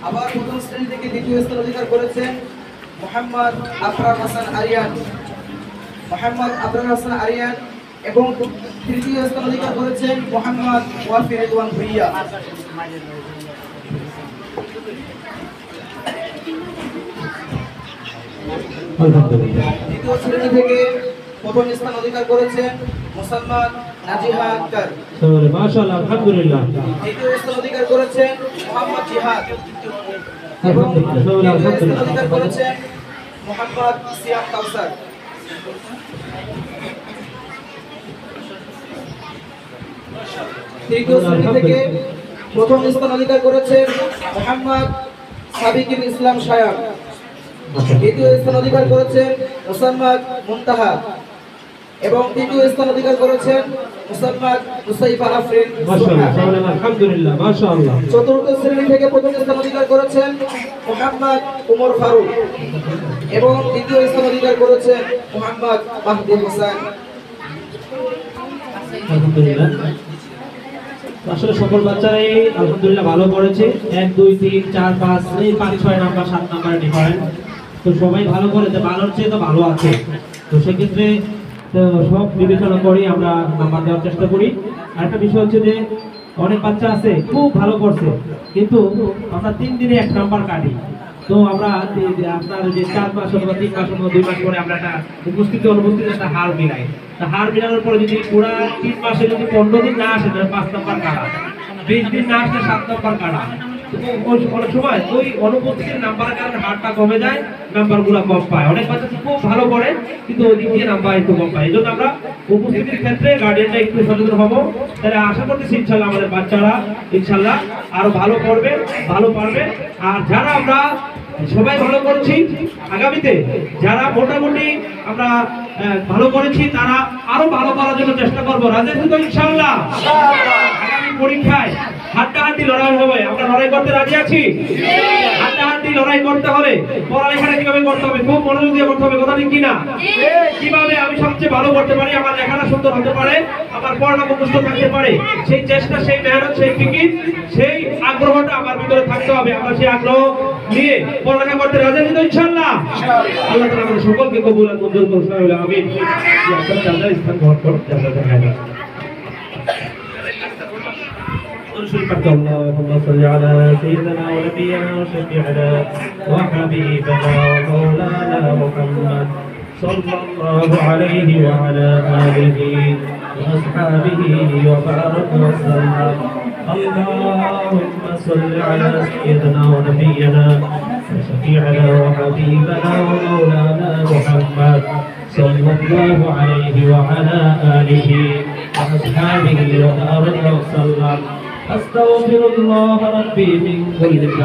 আবার প্রথম শ্রেণী থেকে দ্বিতীয় স্থান অধিকার করেছেন মোহাম্মদ আফরার হাসান আরিয়ান। এবং তৃতীয় স্থান অধিকার করেছেন মোহাম্মদ ওয়াফি রিদওয়ান ভুইয়া। দ্বিতীয় শ্রেণী থেকে প্রথম স্থান অধিকার করেছেন মুসলমান নাজিহা আক্তার। মাশাআল্লাহ, আলহামদুলিল্লাহ। দ্বিতীয় স্থান অধিকার করেছেন মোহাম্মদ জিহাদ। এবং তৃতীয় স্থান অধিকার করেছেন মোহাম্মদ সিয়াম কাউসার। তৃতীয় শ্রেণী থেকে প্রথম স্থান অধিকার করেছেন মোহাম্মদ সাবিকুল ইসলাম শায়াব। দ্বিতীয় স্থান অধিকার করেছেন মুসাম্মদ মুনতাহা। এবং তৃতীয় স্থান অধিকার করেছেন মুসাম্মদ মুসাইফা আফরিন। মাশাআল্লাহ, আলহামদুলিল্লাহ, মাশাআল্লাহ। চতুর্থ শ্রেণী থেকে প্রথম স্থান অধিকার করেছেন মোহাম্মদ উমর ফারুক। এবং দ্বিতীয় স্থান অধিকার করেছেন মোহাম্মদ মাহদি হোসেন। আলহামদুলিল্লাহ। আসলে সকল বাচ্চারাই আলহামদুলিল্লাহ ভালো করেছে। 1 2 3 4 5 এই 5 6 নাম্বার 7 নাম্বার ডিফারেন্ট। তো সবাই ভালো করেছে, ভালোর চেয়ে তো ভালো আছে। তো সেক্ষেত্রে সব বিবেচনা করি আমরা নাম্বার দেওয়ার চেষ্টা করি। আরেকটা বিষয় হচ্ছে যে অনেক বাচ্চা আছে খুব ভালো করছে, কিন্তু আমরা 3 দিনে 1 নাম্বার কাটি। তো আমরা আপনার যে 4 মাস অথবা 3 মাস অথবা 2 মাস পরে আমরা একটা উপস্থিতি অনুপস্থিতি একটা হার মিলাই। তা হার মিলানোর পরে যদি পুরা 3 মাসে যদি 15 দিন না আসে তাহলে 5 নাম্বার কাটা, 20 দিন না আসলে 7 নাম্বার কাটা। অনেক সময় ওই অনুপস্থিতির নাম্বারের কারণে হারটা কমে যায়, নাম্বারগুলো কম পায়। অনেক বাচ্চা খুব ভালো করে কিন্তু ওই দিক দিয়ে নাম্বার একটু কম পায়। এই জন্য আমরা উপস্থিতির ক্ষেত্রে গার্ডিয়ানরা একটু সচেতন হবো। তাহলে আশা করতেছি ইনশাল্লাহ আমাদের বাচ্চারা ইনশাল্লাহ আরো ভালো করবে, ভালো পারবে। আর যারা আমরা সবাই ভালো করছি, আগামীতে যারা মোটামুটি আমরা ভালো করেছি তারা আরো ভালো করার জন্য চেষ্টা করবো। রাজি আছি তো ইনশাআল্লাহ? আগামী পরীক্ষায় হাড্ডাহাড্ডি লড়াই হবে, আমরা লড়াই করতে রাজি আছি? হাড্ডাহাড্ডি লড়াই করতে হলে পড়ালেখাটা কিভাবে করতে হবে? খুব মনোযোগ দিয়ে করতে হবে, কথা ঠিক কিনা? কিভাবে আমি সবচেয়ে ভালো করতে পারি, আমার লেখাটা সুন্দর হতে পারে, আমার পড়াটা মুখস্থ থাকতে পারে, সেই চেষ্টা, সেই মেহনত, সেই ফিকির, সেই আগ্রহটা আমার ভিতরে থাকতে হবে। আমরা সেই আগ্রহ নিয়ে পড়ালেখা করতে রাজি আছি তো ইনশাআল্লাহ? আল্লাহ তাআলা আমাদের সকলকে কবুল আর মঞ্জুর করুন। আমিন। আপনারা জান্নাতের স্থান গ্রহণ করুন, জান্নাতের হায়াত। اللهم صل على سيدنا ونبينا وشفيعنا وحبيبنا ومولانا محمد صلى الله عليه وعلى آله وأصحابه وبارك وسلم. اللهم صل على سيدنا ونبينا وشفيعنا وحبيبنا ومولانا محمد صلى الله عليه وعلى آله وأصحابه وبارك وسلم. أستغفر الله ربي من كل ذنب.